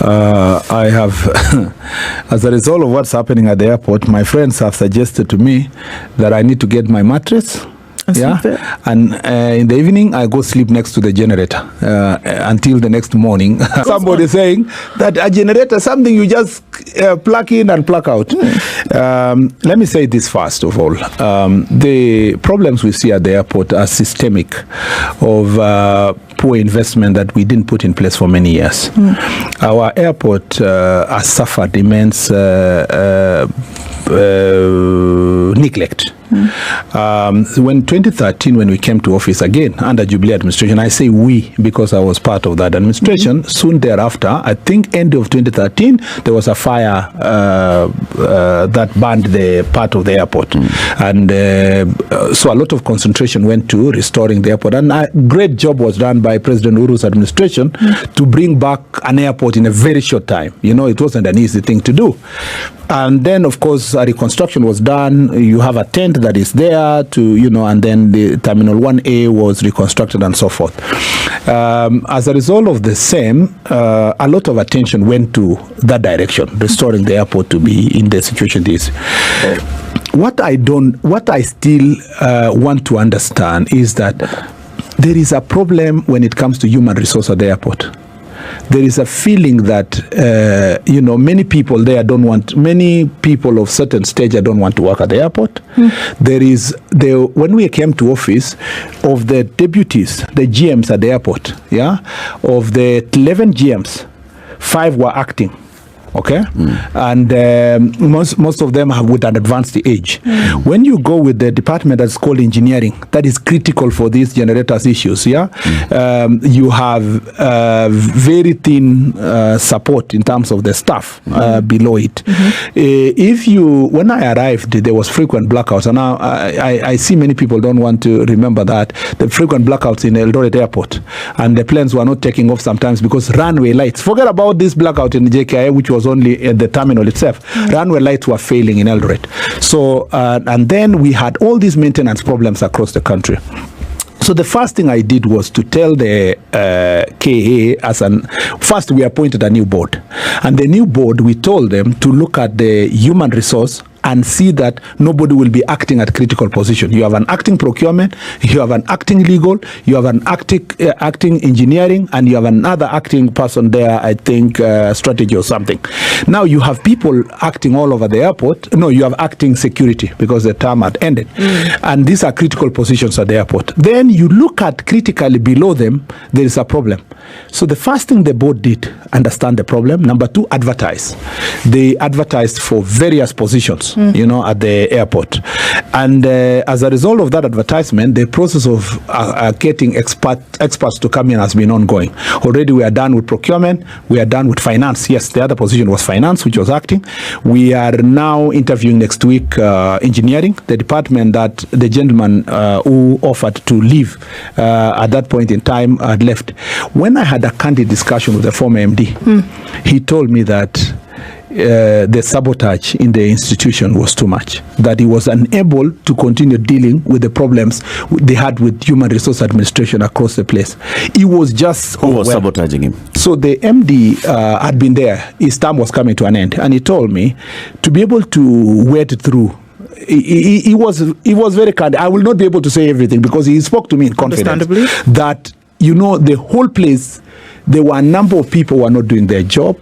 I have, as a result of what's happening at the airport, my friends have suggested to me that I need to get my mattress. And in the evening I go sleep next to the generator until the next morning. Somebody saying that a generator is something you just plug in and plug out. Let me say this first of all. The problems we see at the airport are systemic of poor investment that we didn't put in place for many years. Our airport has suffered immense neglect. When 2013, when we came to office again under Jubilee administration, I say we because I was part of that administration. Soon thereafter, I think end of 2013, there was a fire that burned the part of the airport, and so a lot of concentration went to restoring the airport, and a great job was done by President Uhuru's administration to bring back an airport in a very short time. You know, it wasn't an easy thing to do. And then, of course, a reconstruction was done. You have a tent that is there to, you know, and then the Terminal 1A was reconstructed and so forth. As a result of the same, a lot of attention went to that direction, restoring the airport to be in the situation it is. What I still want to understand is that there is a problem when it comes to human resource at the airport. There is a feeling that, you know, many people there many people of certain stature don't want to work at the airport. When we came to office, of the deputies, the GMs at the airport, of the 11 GMs, 5 were acting. Okay, and most of them have with an advanced age. When you go with the department that's called engineering, that is critical for these generators issues. You have very thin support in terms of the staff below it. When I arrived, there was frequent blackouts, and now I see many people don't want to remember that the frequent blackouts in Eldoret Airport, and the planes were not taking off sometimes because runway lights. Forget about this blackout in JKIA, which was only at the terminal itself. Runway lights were failing in Eldoret. So, and then we had all these maintenance problems across the country. So the first thing I did was to tell the KA first we appointed a new board. And the new board, we told them to look at the human resource and see that nobody will be acting at critical position. You have an acting procurement, you have an acting legal, you have an acting engineering, and you have another acting person there, I think strategy or something. Now you have people acting all over the airport. No, you have acting security because the term had ended. And these are critical positions at the airport. Then you look at critically below them, there is a problem. So the first thing the board did, understand the problem. Number 2, advertise. They advertised for various positions, you know, at the airport. And as a result of that advertisement, the process of getting experts to come in has been ongoing. Already we are done with procurement. We are done with finance. Yes, the other position was finance, which was acting. We are now interviewing next week engineering, the department that the gentleman who offered to leave at that point in time had left. When I had a candid discussion with the former MD, he told me that the sabotage in the institution was too much, that he was unable to continue dealing with the problems they had with human resource administration across the place. He was just Who was sabotaging him? So the MD had been there. His term was coming to an end, and he told me to be able to wade through. He was very candid. I will not be able to say everything because he spoke to me in confidence that, you know, the whole place, there were a number of people who are not doing their job.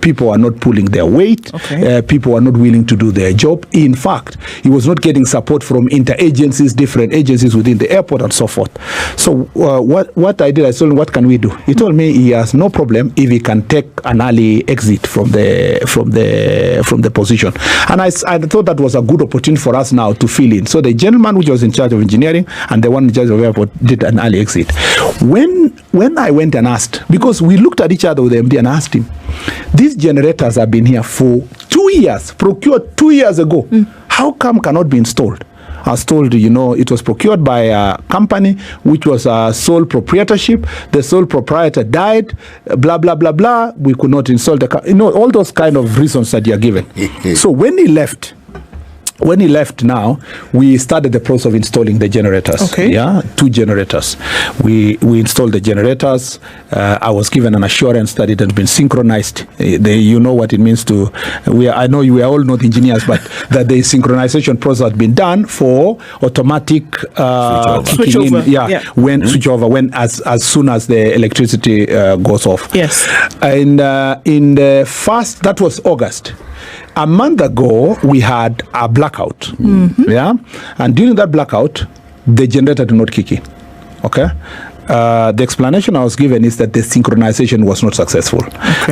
People are not pulling their weight. People are not willing to do their job. In fact, he was not getting support from interagencies, different agencies within the airport and so forth. So what I did, I told him, what can we do? He told me he has no problem if he can take an early exit from the position. And I thought that was a good opportunity for us now to fill in. So the gentleman which was in charge of engineering and the one in charge of airport did an early exit. When I went and asked, because we looked at each other with the MD and asked him, these generators have been here for 2 years, procured 2 years ago. How come cannot be installed? I was told, you know, it was procured by a company which was a sole proprietorship. The sole proprietor died, blah, blah, blah, blah. We could not install the, you know, all those kind of reasons that you are given. So when he left, When he left now, we started the process of installing the generators. Okay. Yeah, 2 generators. We installed the generators. I was given an assurance that it had been synchronized. You know what it means to, I know you are all not engineers, but that the synchronization process had been done for automatic switch over. When switch over, when as soon as the electricity goes off. Yes. And in the first, that was August. A month ago, we had a blackout. Yeah, and during that blackout, the generator did not kick in. Okay. The explanation I was given is that the synchronization was not successful,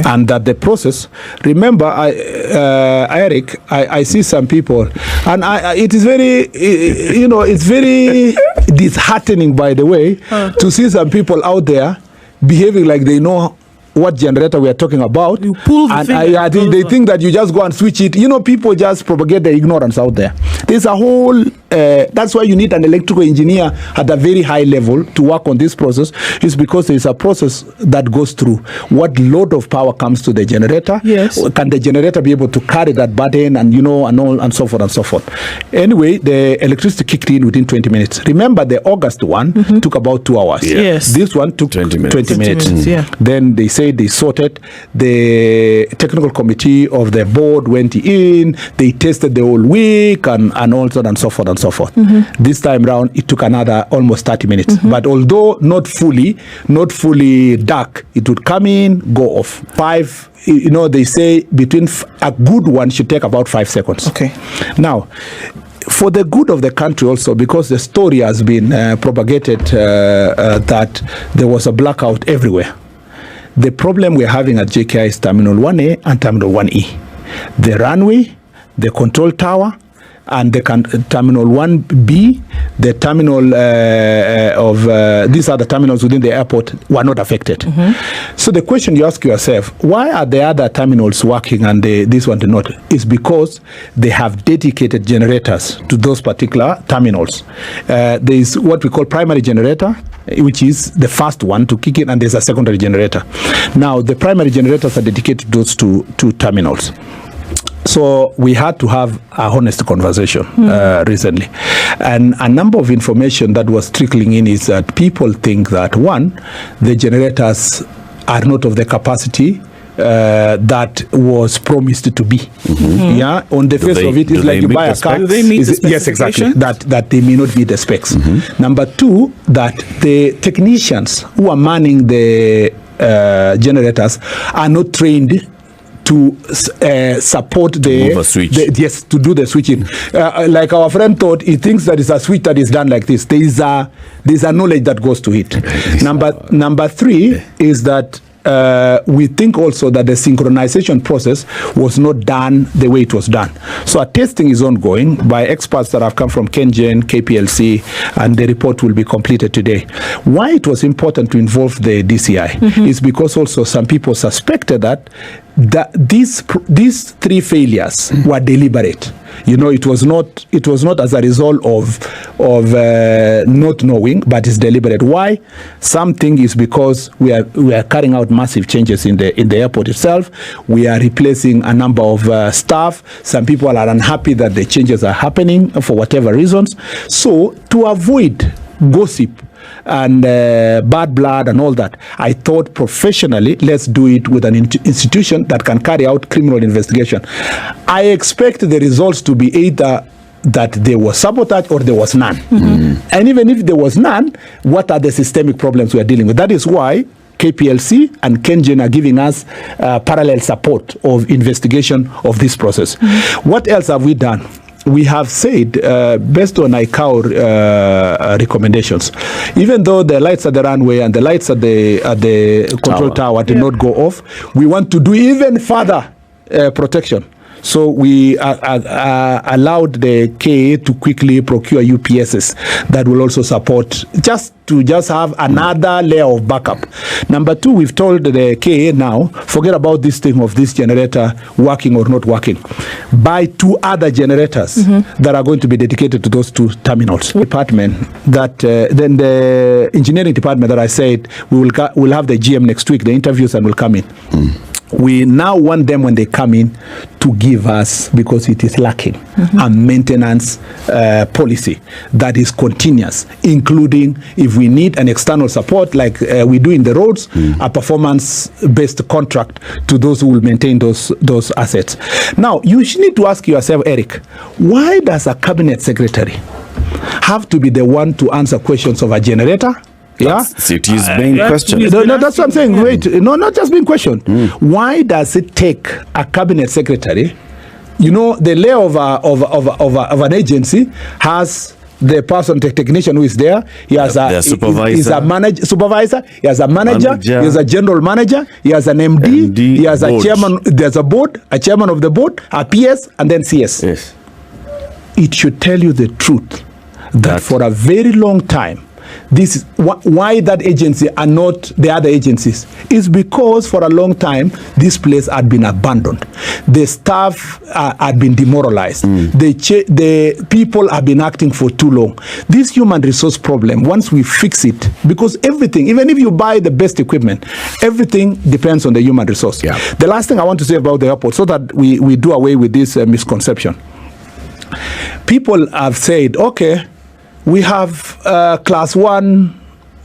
and that the process. Remember, Eric, I see some people, and it is very, it's very disheartening, by the way, to see some people out there behaving like they know what generator we are talking about. You pull the and I think they think that you just go and switch it. People just propagate their ignorance out there. There's a whole that's why you need an electrical engineer at a very high level to work on this process, is because there's a process that goes through what load of power comes to the generator. Yes. Can the generator be able to carry that burden, and and all, and so forth and so forth. Anyway, the electricity kicked in within 20 minutes. Remember, the August one took about 2 hours. Yes. This one took 20 minutes. Yeah. Then they said they sorted. The technical committee of the board went in. They tested the whole week and all so on and so forth and so forth. This time round, it took another almost 30 minutes. But although not fully dark, it would come in, go off. They say between a good one should take about 5 seconds. Okay. Now, for the good of the country also, because the story has been propagated that there was a blackout everywhere. The problem we're having at JKIA is Terminal 1A and Terminal 1E. The runway, the control tower, and the Terminal 1B, the terminal these are the terminals within the airport, were not affected. So the question you ask yourself, why are the other terminals working and this one did not? Is because they have dedicated generators to those particular terminals. There is what we call primary generator, which is the first one to kick in, and there's a secondary generator. Now, the primary generators are dedicated to those two terminals. So we had to have a honest conversation recently. And a number of information that was trickling in is that people think that, one, the generators are not of the capacity that was promised to be. Yeah, on the face of it, it's like you buy a car. Do they meet the yes, exactly. That they may not meet the specs. Number two, that the technicians who are manning the generators are not trained to support to do the switching. Like our friend thought, he thinks that it's a switch that is done like this. There's a knowledge that goes to it. Number three is that we think also that the synchronization process was not done the way it was done. So a testing is ongoing by experts that have come from KenGen, KPLC, and the report will be completed today. Why it was important to involve the DCI is because also some people suspected that these 3 failures were deliberate. It was not as a result of not knowing, but it's deliberate. Why? Something is because we are carrying out massive changes in the airport itself. We are replacing a number of staff. Some people are unhappy that the changes are happening for whatever reasons. So to avoid gossip and bad blood and all that, I thought professionally, let's do it with an institution that can carry out criminal investigation. I expect the results to be either that there was sabotage or there was none. And even if there was none, what are the systemic problems we are dealing with? That is why KPLC and KenGen are giving us parallel support of investigation of this process. What else have we done? We have said, based on ICAO recommendations, even though the lights at the runway and the lights at the control tower did not go off, we want to do even further protection. So we allowed the KA to quickly procure UPSs that will also support, just have another layer of backup. Number two, we've told the KA now, forget about this thing of this generator working or not working. Buy 2 other generators that are going to be dedicated to those 2 terminals. Department that then the engineering department that I said we'll have the GM next week, the interviews, and will come in. we now want them when they come in to give us, because it is lacking, a maintenance policy that is continuous, including if we need an external support like we do in the roads, a performance-based contract to those who will maintain those assets. Now, you need to ask yourself, Eric, why does a cabinet secretary have to be the one to answer questions of a generator? Yeah, it is being questioned. No, that's what I'm saying. Wait, no, not just being questioned. Why does it take a cabinet secretary? You know, the layer of an agency has the person, the technician who is there. He has a supervisor. He's a supervisor. He has a manager. He has a general manager. He has an MD. He has a chairman. There's a board, a chairman of the board, a PS, and then CS. Yes. It should tell you the truth that for a very long time, this is why that agency are not the other agencies is because for a long time this place had been abandoned. The staff had been demoralized. The people have been acting for too long. This human resource problem, once we fix it, because everything, even if you buy the best equipment, everything depends on the human resource. Yeah. The last thing I want to say about the airport, so that we do away with this misconception. People have said, okay, we have class 1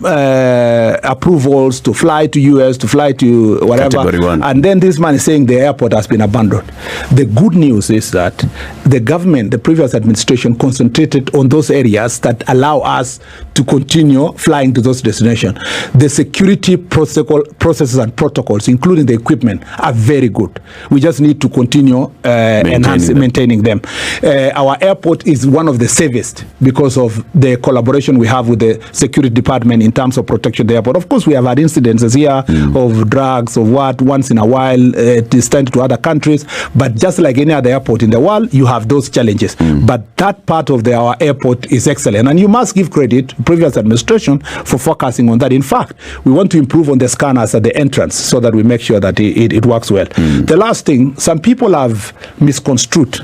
approvals to fly to US, to fly to whatever, and then this man is saying the airport has been abandoned. The good news is that the government, the previous administration, concentrated on those areas that allow us to continue flying to those destinations. The security processes and protocols, including the equipment, are very good. We just need to continue maintaining them. Our airport is one of the safest because of the collaboration we have with the security department in terms of protection of the airport. Of course, we have had incidences here of drugs, of what, once in a while, it is sent to other countries. But just like any other airport in the world, you have those challenges. But that part of our airport is excellent. And you must give credit to previous administration for focusing on that. In fact, we want to improve on the scanners at the entrance so that we make sure that it works well. The last thing, some people have misconstrued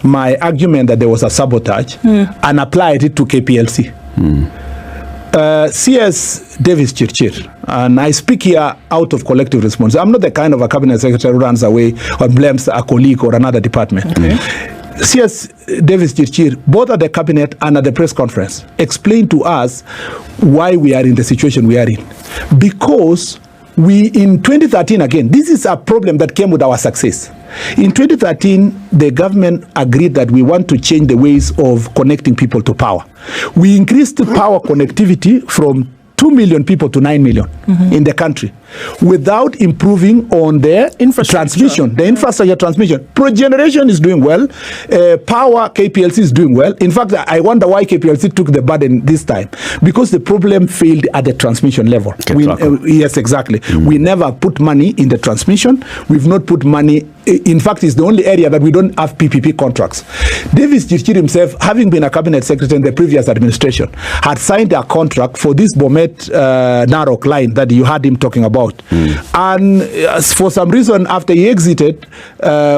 my argument that there was a sabotage and applied it to KPLC. CS Davis Chirchir, and I speak here out of collective response. I'm not the kind of a cabinet secretary who runs away or blames a colleague or another department. CS Davis Chirchir, both at the cabinet and at the press conference, explained to us why we are in the situation we are in. Because we, in 2013, again, this is a problem that came with our success. In 2013, the government agreed that we want to change the ways of connecting people to power. We increased the power connectivity from 2 million people to 9 million in the country without improving on the transmission, the infrastructure transmission. Pro-generation is doing well. Power, KPLC is doing well. In fact, I wonder why KPLC took the burden this time. Because the problem failed at the transmission level. Yes, exactly. We never put money in the transmission. We've not put money. In fact, it's the only area that we don't have PPP contracts. Davis Chirchir himself, having been a cabinet secretary in the previous administration, had signed a contract for this Bomet-Narok line that you had him talking about. And for some reason, after he exited,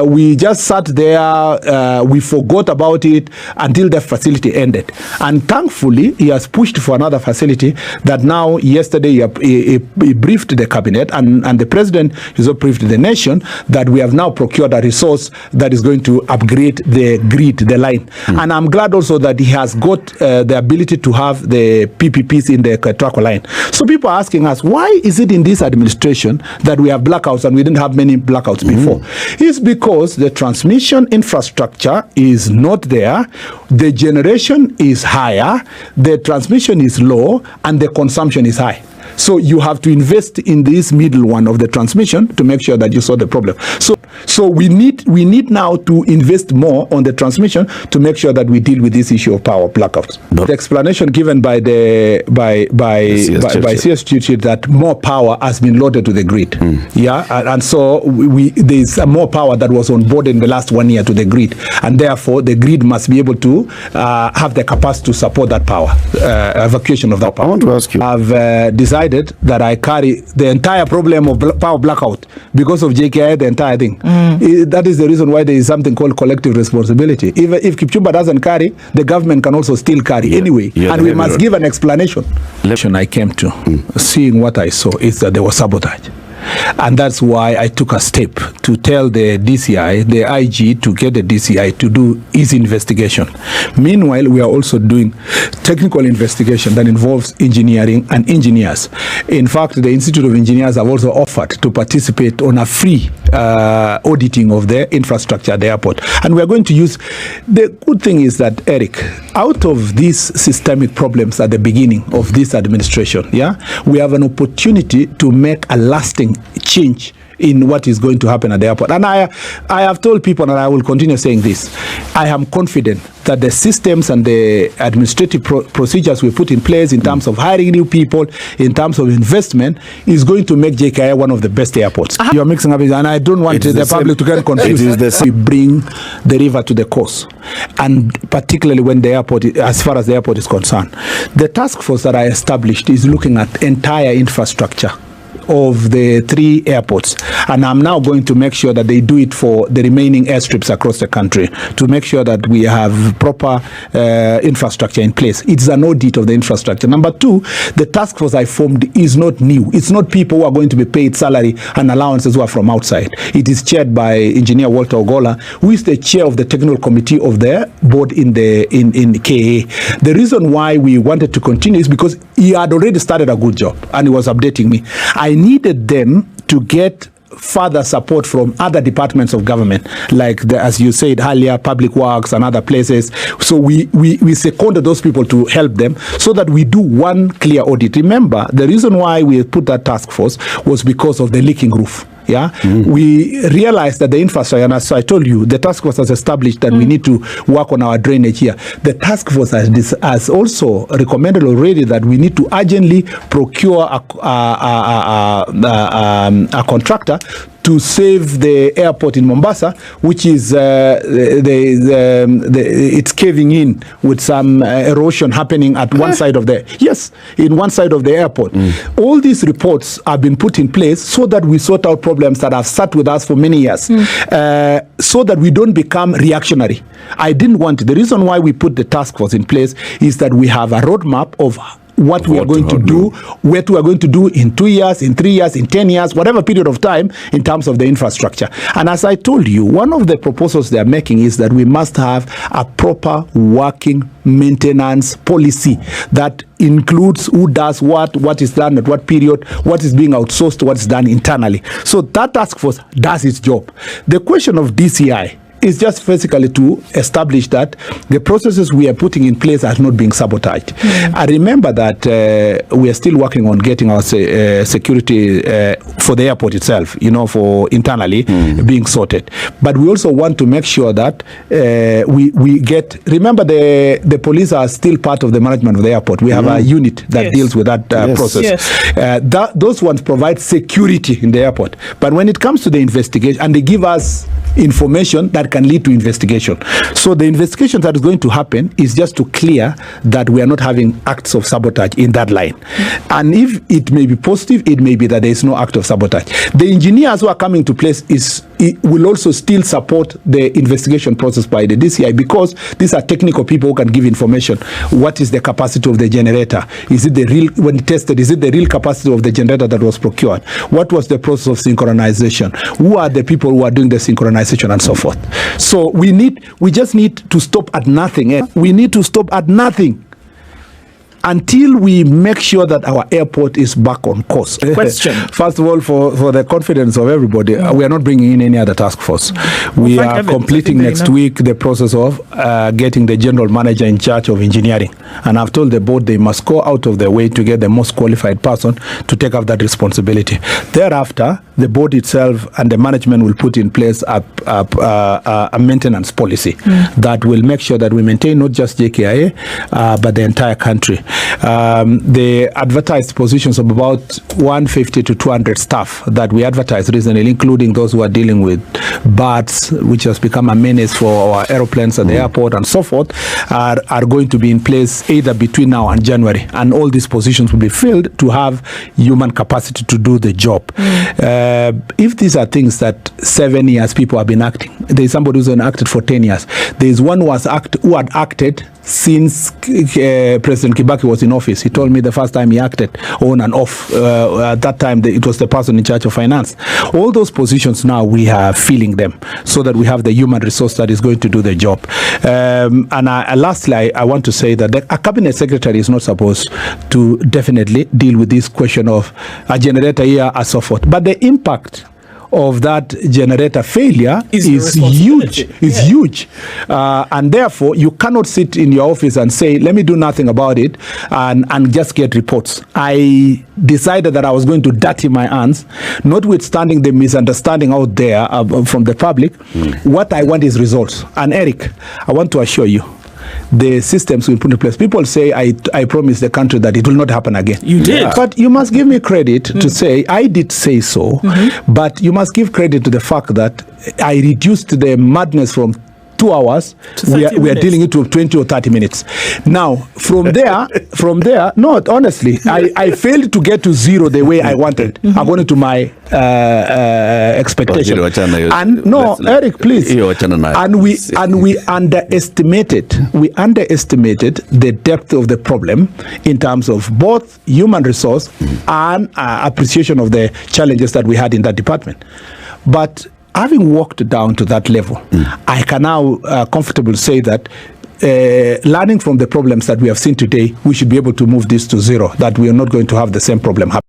we just sat there, we forgot about it until the facility ended. And thankfully, he has pushed for another facility that now, yesterday, he briefed the cabinet, and the president has also briefed the nation that we have now procured a resource that is going to upgrade the grid, the line. And I'm glad also that he has got the ability to have the PPPs in the Traco line. So people are asking us, why is it in this administration that we have blackouts and we didn't have many blackouts before? It's because the transmission infrastructure is not there, the generation is higher, the transmission is low, and the consumption is high. So you have to invest in this middle one of the transmission to make sure that you solve the problem. So we need now to invest more on the transmission to make sure that we deal with this issue of power blackouts. The explanation given by CS Chirchir that more power has been loaded to the grid. Yeah, and so there is more power that was on board in the last 1 year to the grid, and therefore the grid must be able to have the capacity to support that power, evacuation of that power. I want to ask you. I've decided that I carry the entire problem of power blackout because of JKIA, the entire thing. That is the reason why there is something called collective responsibility. If Kipchumba doesn't carry, the government can also still carry anyway, and we must give an explanation. I came to seeing what I saw is that there was sabotage. And that's why I took a step to tell the DCI, the IG, to get the DCI to do his investigation. Meanwhile, we are also doing technical investigation that involves engineering and engineers. In fact, the Institute of Engineers have also offered to participate on a free auditing of the infrastructure at the airport. And we are going to use, the good thing is that, Eric, out of these systemic problems at the beginning of this administration, we have an opportunity to make a lasting change in what is going to happen at the airport. And I have told people, and I will continue saying this, I am confident that the systems and the administrative procedures we put in place in terms of hiring new people, in terms of investment, is going to make JKIA one of the best airports. You are mixing up, and I don't want the public to get confused. We bring the river to the coast, and particularly when the airport, as far as the airport is concerned. The task force that I established is looking at entire infrastructure of the 3 airports, and I'm now going to make sure that they do it for the remaining airstrips across the country to make sure that we have proper infrastructure in place. It's an audit of the infrastructure. Number 2, the task force I formed is not new. It's not people who are going to be paid salary and allowances who are from outside. It is chaired by Engineer Walter Ogola, who is the chair of the technical committee of the board in KA. The reason why we wanted to continue is because he had already started a good job and he was updating me. I needed them to get further support from other departments of government, like as you said earlier, public works and other places. So we seconded those people to help them so that we do one clear audit. Remember, the reason why we put that task force was because of the leaking roof. We realized that the infrastructure, and as I told you, the task force has established that we need to work on our drainage here. The task force has also recommended already that we need to urgently procure a contractor to save the airport in Mombasa, which is it's caving in with some erosion happening at one side of the in one side of the airport. All these reports have been put in place so that we sort out problems that have sat with us for many years, so that we don't become reactionary. I didn't want it. The reason why we put the task force in place is that we have a roadmap of what we are going to do, what we are going to do in 2 years, in 3 years, in 10 years, whatever period of time in terms of the infrastructure. And as I told you, one of the proposals they are making is that we must have a proper working maintenance policy that includes who does what is done at what period, what is being outsourced, what is done internally. So that task force does its job. The question of DCI is just basically to establish that the processes we are putting in place are not being sabotaged. I remember that we are still working on getting our security for the airport itself, for internally being sorted. But we also want to make sure that we get, remember the police are still part of the management of the airport. We have a unit that deals with that process. Those ones provide security in the airport. But when it comes to the investigation, and they give us information that can lead to investigation. So the investigation that is going to happen is just to clear that we are not having acts of sabotage in that line. And if it may be positive, it may be that there is no act of sabotage. The engineers who are coming to place will also still support the investigation process by the DCI, because these are technical people who can give information. What is the capacity of the generator? Is it the real, when tested, is it the real capacity of the generator that was procured? What was the process of synchronization? Who are the people who are doing the synchronization and so forth? So we just need to stop at nothing. We need to stop at nothing until we make sure that our airport is back on course. Question. First of all, for the confidence of everybody, we are not bringing in any other task force. We are completing next week the process of getting the general manager in charge of engineering. And I've told the board they must go out of their way to get the most qualified person to take up that responsibility. Thereafter, the board itself and the management will put in place a maintenance policy that will make sure that we maintain not just JKIA, but the entire country. The advertised positions of about 150 to 200 staff that we advertised recently, including those who are dealing with birds, which has become a menace for our aeroplanes at the airport and so forth, are going to be in place either between now and January. And all these positions will be filled to have human capacity to do the job. If these are things that 7 years people have been acting, there is somebody who's been acted for 10 years. There is one who had acted since President Kibaki was in office. He told me the first time he acted on and off. At that time, it was the person in charge of finance. All those positions now, we are filling them so that we have the human resource that is going to do the job. Lastly, I want to say that a cabinet secretary is not supposed to definitely deal with this question of a generator here and so forth. But the impact of that generator failure is huge. It's huge. And therefore, you cannot sit in your office and say, let me do nothing about it and just get reports. I decided that I was going to dirty my hands, notwithstanding the misunderstanding out there from the public. What I want is results. And Eric, I want to assure you, the systems we put in place. People say, I promised the country that it will not happen again. You did. But you must give me credit to say, I did say so, but you must give credit to the fact that I reduced the madness from 2 hours, we are dealing it to 20 or 30 minutes. Now, from there, no, honestly, I failed to get to zero the way I wanted, according to my expectation. And no, Eric, please. And we underestimated the depth of the problem in terms of both human resource and appreciation of the challenges that we had in that department. But having walked down to that level, I can now comfortably say that learning from the problems that we have seen today, we should be able to move this to zero, that we are not going to have the same problem happen.